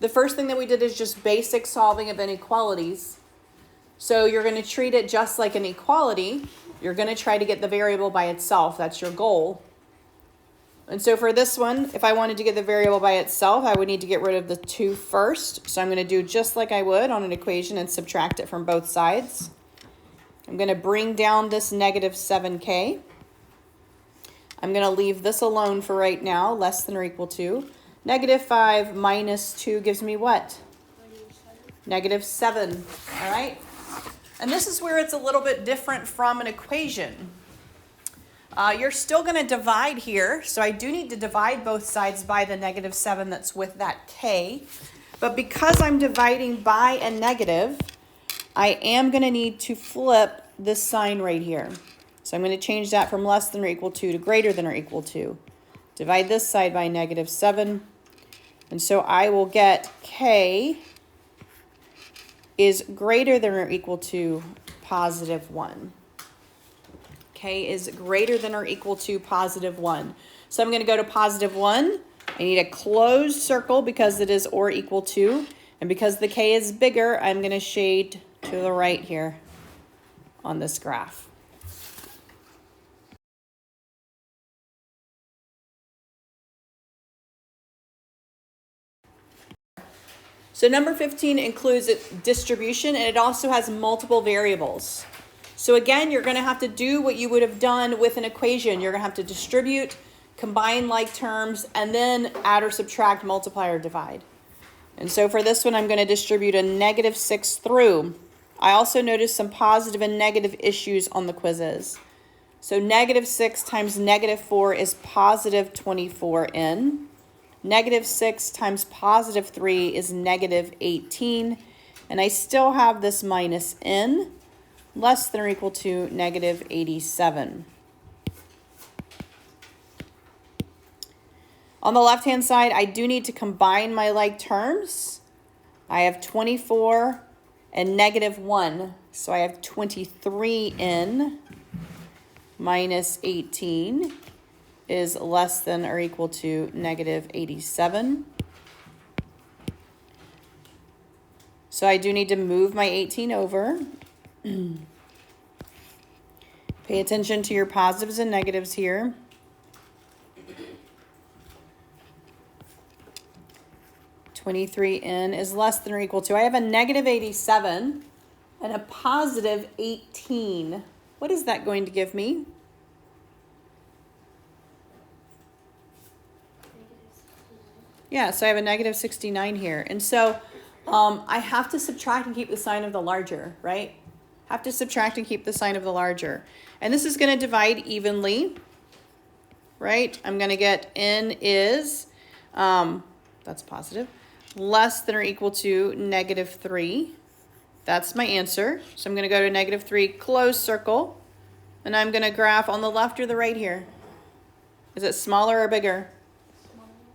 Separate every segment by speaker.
Speaker 1: The first thing that we did is just basic solving of inequalities. So you're going to treat it just like an equality. You're going to try to get the variable by itself. That's your goal. And so for this one, if I wanted to get the variable by itself, I would need to get rid of the 2 first. So I'm going to do just like I would on an equation and subtract it from both sides. I'm going to bring down this negative 7k. I'm going to leave this alone for right now, less than or equal to. Negative 5 minus 2 gives me what? Negative 7. All right? And this is where it's a little bit different from an equation. You're still going to divide here. So I do need to divide both sides by the negative 7 that's with that k. But because I'm dividing by a negative, I am going to need to flip this sign right here. So I'm going to change that from less than or equal to greater than or equal to. Divide this side by negative 7. And so I will get k is greater than or equal to positive 1. K is greater than or equal to positive 1. So I'm going to go to positive 1. I need a closed circle because it is or equal to. And because the k is bigger, I'm going to shade to the right here on this graph. So number 15 includes a distribution, and it also has multiple variables. So again, you're going to have to do what you would have done with an equation. You're going to have to distribute, combine like terms, and then add or subtract, multiply or divide. And so for this one, I'm going to distribute a negative 6 through. I also noticed some positive and negative issues on the quizzes. So negative 6 times negative 4 is positive 24n. Negative 6 times positive 3 is negative 18. And I still have this minus n, less than or equal to negative 87. On the left-hand side, I do need to combine my like terms. I have 24 and negative 1. So I have 23n minus 18 is less than or equal to negative 87. So I do need to move my 18 over. Pay attention to your positives and negatives here. (23n) is less than or equal to, I have a negative 87 and a positive 18. What is that going to give me? Yeah, so I have a negative 69 here. And so I have to subtract and keep the sign of the larger, right? Have to subtract and keep the sign of the larger. And this is going to divide evenly, right? I'm going to get n is, that's positive, less than or equal to negative 3. That's my answer. So I'm going to go to negative 3, close circle. And I'm going to graph on the left or the right here. Is it smaller or bigger?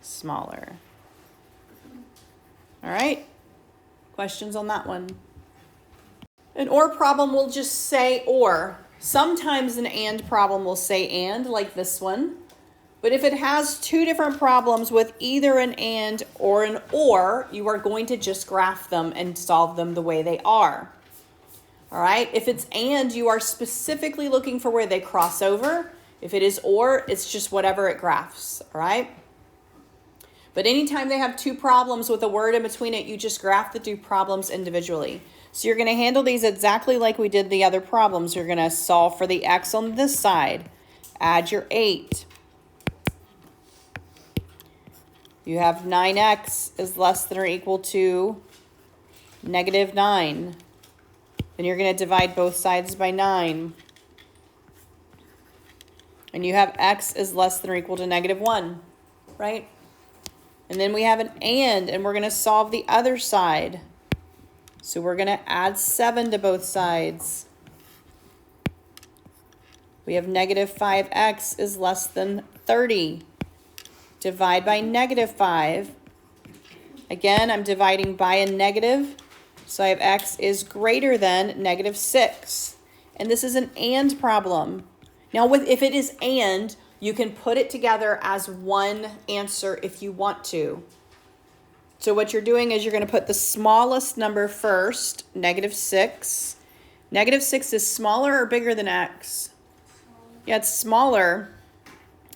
Speaker 1: Smaller. All right. Questions on that one? An or problem will just say or. Sometimes an and problem will say and, like this one. But if it has 2 different problems with either an and or an or, you are going to just graph them and solve them the way they are. All right. If it's and, you are specifically looking for where they cross over. If it is or, it's just whatever it graphs. All right. But anytime they have 2 problems with a word in between it, you just graph the 2 problems individually. So you're going to handle these exactly like we did the other problems. You're going to solve for the x on this side. Add your 8. You have 9x is less than or equal to negative 9. Then you're going to divide both sides by 9. And you have x is less than or equal to negative 1, right? And then we have an and we're going to solve the other side. So we're going to add 7 to both sides. We have negative 5x is less than 30. Divide by negative 5. Again, I'm dividing by a negative. So I have x is greater than negative 6. And this is an and problem. Now, if it is and, you can put it together as one answer if you want to. So what you're doing is you're going to put the smallest number first, -6. -6 is smaller or bigger than x? Yeah, it's smaller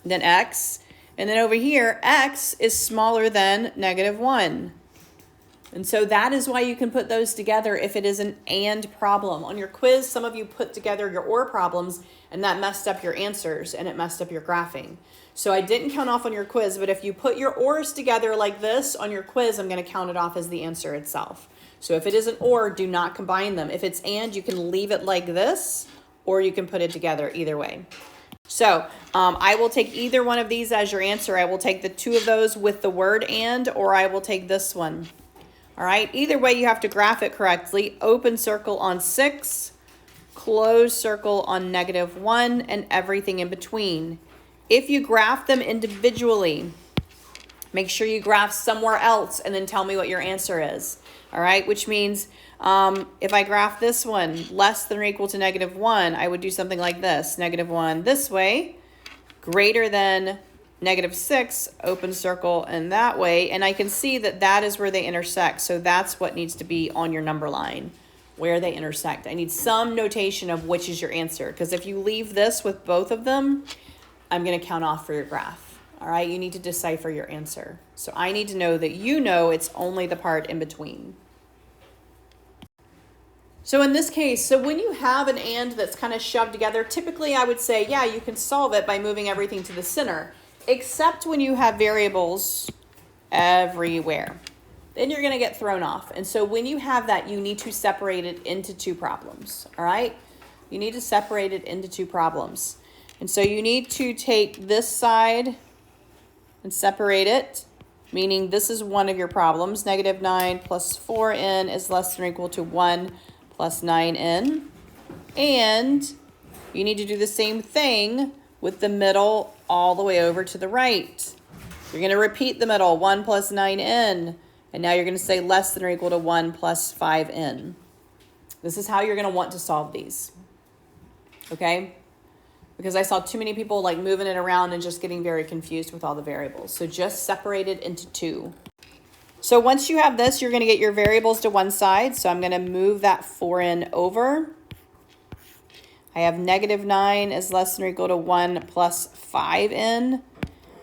Speaker 1: than x. And then over here, x is smaller than -1. And so that is why you can put those together if it is an and problem. On your quiz, some of you put together your or problems and that messed up your answers and it messed up your graphing. So I didn't count off on your quiz, but if you put your ors together like this on your quiz, I'm going to count it off as the answer itself. So if it is an or, do not combine them. If it's and, you can leave it like this, or you can put it together either way. So I will take either one of these as your answer. I will take the two of those with the word and, or I will take this one. All right, either way, you have to graph it correctly. Open circle on 6, close circle on -1, and everything in between. If you graph them individually, make sure you graph somewhere else and then tell me what your answer is. All right, which means if I graph this one less than or equal to -1, I would do something like this. -1 this way, greater than -6, open circle, and that way. And I can see that that is where they intersect. So that's what needs to be on your number line, where they intersect. I need some notation of which is your answer, because if you leave this with both of them, I'm going to count off for your graph. All right, you need to decipher your answer. So I need to know that you know it's only the part in between. So in this case, so when you have an and that's kind of shoved together, typically I would say, yeah, you can solve it by moving everything to the center, except when you have variables everywhere. Then you're going to get thrown off. And so when you have that, you need to separate it into two problems. All right, you need to separate it into two problems. And so you need to take this side and separate it, meaning this is one of your problems. -9 plus 4n is less than or equal to 1 plus 9n. And you need to do the same thing with the middle all the way over to the right. You're going to repeat the middle, 1 plus 9n. And now you're going to say less than or equal to 1 plus 5n. This is how you're going to want to solve these. Okay? Because I saw too many people like moving it around and just getting very confused with all the variables. So just separate it into two. So once you have this, you're going to get your variables to one side. So I'm going to move that 4n over. I have -9 is less than or equal to 1 plus 5n.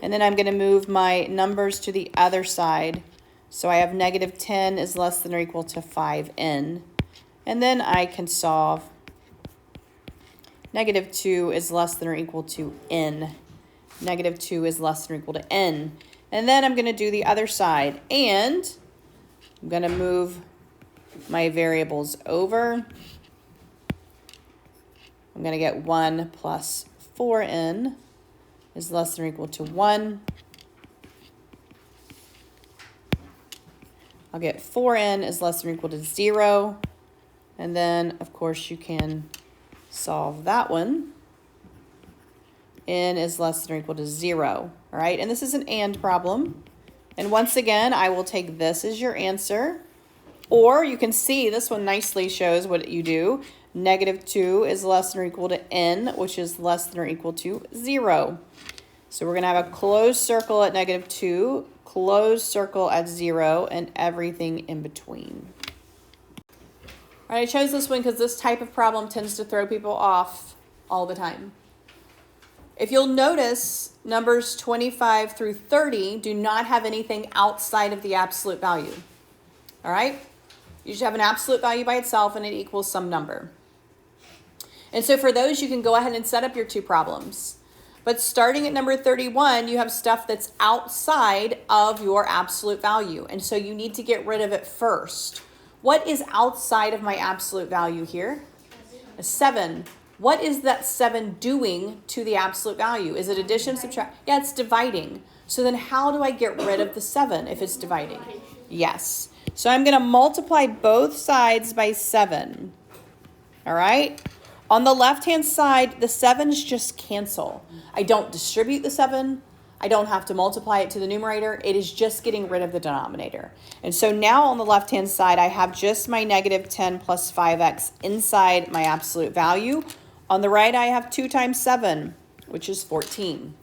Speaker 1: And then I'm going to move my numbers to the other side. So I have -10 is less than or equal to 5n. And then I can solve. -2 is less than or equal to n. -2 is less than or equal to n. And then I'm going to do the other side. And I'm going to move my variables over. I'm going to get 1 plus 4n is less than or equal to 1. I'll get 4n is less than or equal to 0. And then, of course, you can solve that one. N is less than or equal to 0. All right, and this is an and problem. And once again, I will take this as your answer. Or you can see this one nicely shows what you do. -2 is less than or equal to n, which is less than or equal to 0. So we're going to have a closed circle at -2, closed circle at 0, and everything in between. All right, I chose this one because this type of problem tends to throw people off all the time. If you'll notice, numbers 25 through 30 do not have anything outside of the absolute value. All right? You should have an absolute value by itself and it equals some number. And so for those, you can go ahead and set up your two problems. But starting at number 31, you have stuff that's outside of your absolute value. And so you need to get rid of it first. What is outside of my absolute value here? A 7. What is that 7 doing to the absolute value? Is it addition, subtraction? Yeah, it's dividing. So then how do I get rid of the 7 if it's dividing? Yes. So I'm going to multiply both sides by 7. All right? On the left-hand side, the 7s just cancel. I don't distribute the 7. I don't have to multiply it to the numerator. It is just getting rid of the denominator. And so now on the left-hand side, I have just my -10 plus 5x inside my absolute value. On the right, I have 2 times 7, which is 14.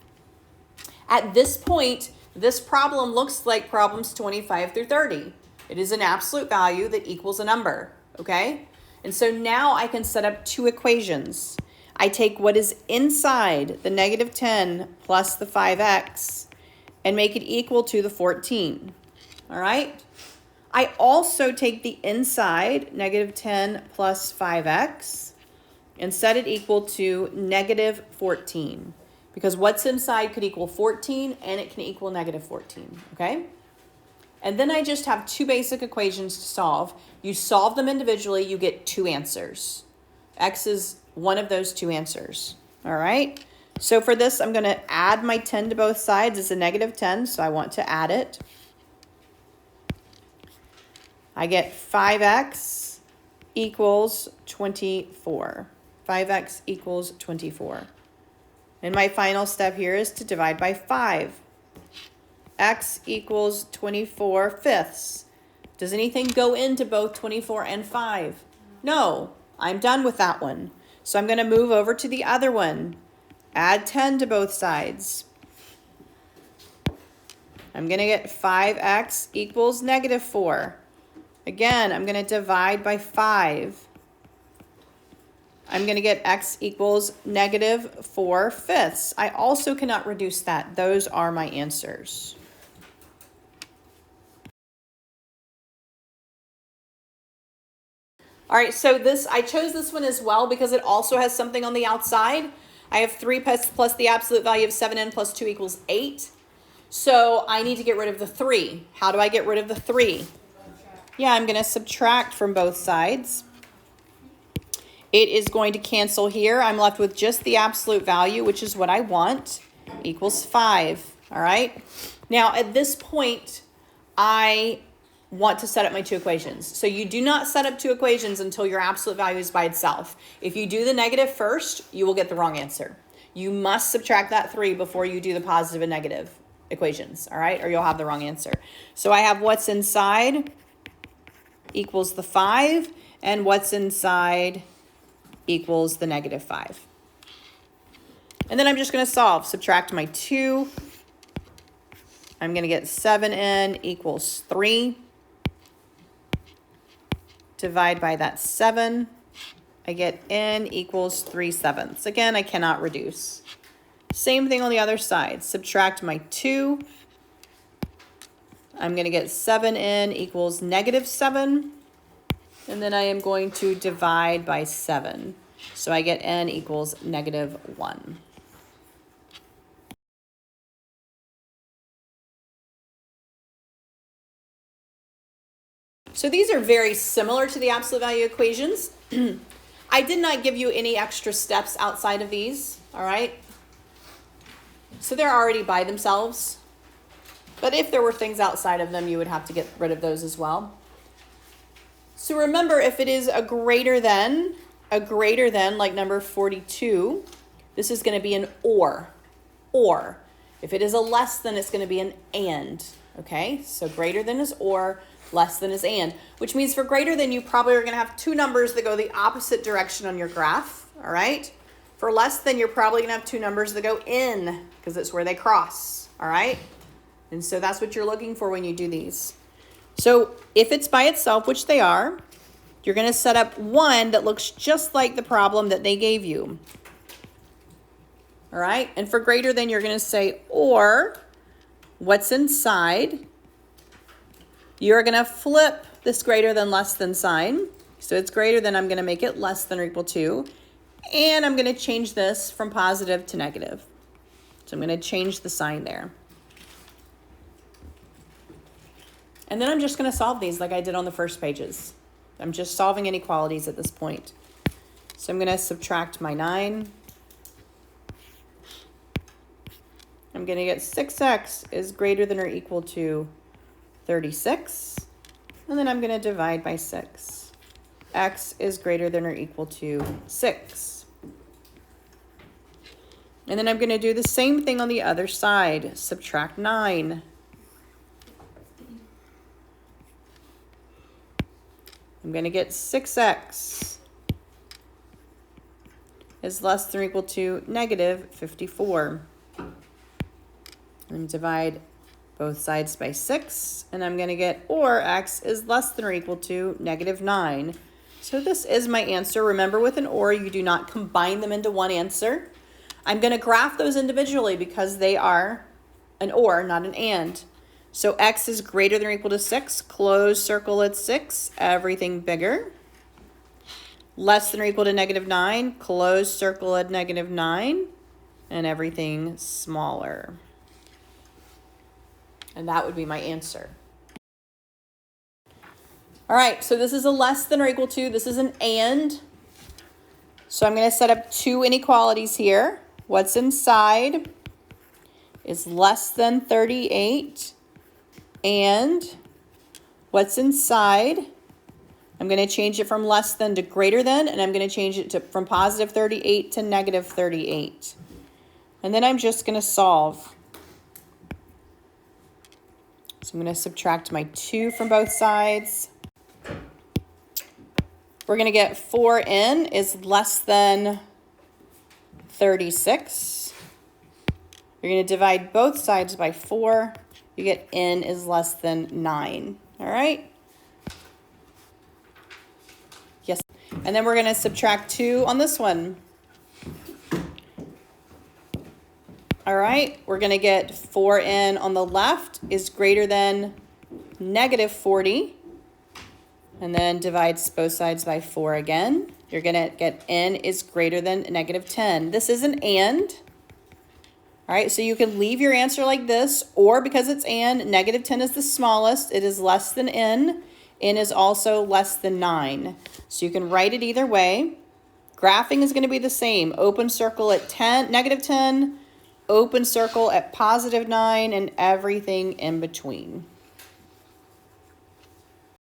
Speaker 1: At this point, This problem looks like problems 25 through 30. It is an absolute value that equals a number, okay? And so now I can set up two equations. I take what is inside the negative 10 plus the 5x and make it equal to the 14, all right? I also take the inside negative 10 plus 5x and set it equal to negative 14, because what's inside could equal 14 and it can equal negative 14, okay? And then I just have two basic equations to solve. You solve them individually, you get two answers. X is one of those two answers, all right? So for this, I'm going to add my 10 to both sides. It's a negative 10, so I want to add it. I get 5x equals 24. 5x equals 24. And my final step here is to divide by 5. X equals 24 fifths. Does anything go into both 24 and 5? No, I'm done with that one. So I'm going to move over to the other one. Add 10 to both sides. I'm going to get 5x equals negative 4. Again, I'm going to divide by 5. I'm going to get x equals negative 4 fifths. I also cannot reduce that. Those are my answers. All right, so I chose this one as well because it also has something on the outside. I have 3 plus the absolute value of 7n plus 2 equals 8. So I need to get rid of the 3. How do I get rid of the 3? Yeah, I'm going to subtract from both sides. It is going to cancel here. I'm left with just the absolute value, which is what I want, equals 5. All right. Now, at this point, I want to set up my two equations. So you do not set up two equations until your absolute value is by itself. If you do the negative first, you will get the wrong answer. You must subtract that 3 before you do the positive and negative equations, all right? Or you'll have the wrong answer. So I have what's inside equals the 5, and what's inside equals the negative 5. And then I'm just going to solve. Subtract my 2. I'm going to get 7n equals 3. Divide by that 7. I get n equals 3/7. Again, I cannot reduce. Same thing on the other side. Subtract my 2. I'm going to get 7n equals negative 7. And then I am going to divide by 7. So I get n equals negative 1. So these are very similar to the absolute value equations. I did not give you any extra steps outside of these, all right? So they're already by themselves. But if there were things outside of them, you would have to get rid of those as well. So remember, if it is a greater than like number 42, this is going to be an or. Or. If it is a less than, it's going to be an and. Okay? So greater than is or, less than is and. Which means for greater than, you probably are going to have two numbers that go the opposite direction on your graph. All right? For less than, you're probably going to have two numbers that go in, because it's where they cross. All right? And so that's what you're looking for when you do these. So if it's by itself, which they are, you're going to set up one that looks just like the problem that they gave you. All right? And for greater than, you're going to say, or what's inside. You're going to flip this greater than less than sign. So it's greater than, I'm going to make it less than or equal to. And I'm going to change this from positive to negative. So I'm going to change the sign there. And then I'm just going to solve these like I did on the first pages. I'm just solving inequalities at this point. So I'm going to subtract my 9. I'm going to get 6x is greater than or equal to 36. And then I'm going to divide by 6. X is greater than or equal to 6. And then I'm going to do the same thing on the other side. Subtract 9. I'm going to get 6x is less than or equal to negative 54. And divide both sides by 6, and I'm going to get or x is less than or equal to -9. So this is my answer. Remember, with an or, you do not combine them into one answer. I'm going to graph those individually because they are an or, not an and. So x is greater than or equal to 6, close circle at 6, everything bigger. Less than or equal to -9, close circle at -9, and everything smaller. And that would be my answer. All right, so this is a less than or equal to, this is an and. So I'm going to set up two inequalities here. What's inside is less than 38, and what's inside, I'm going to change it from less than to greater than, and I'm going to change it to from positive 38 to negative 38. And then I'm just going to solve. So I'm going to subtract my 2 from both sides. We're going to get 4n is less than 36. You're going to divide both sides by 4. You get n is less than 9. All right? Yes. And then we're going to subtract 2 on this one. All right, we're going to get 4n on the left is greater than -40. And then divides both sides by 4 again. You're going to get n is greater than -10. This is an and. All right, so you can leave your answer like this, or because it's and, -10 is the smallest. It is less than n. N is also less than 9. So you can write it either way. Graphing is going to be the same. Open circle at -10, open circle at +9, and everything in between.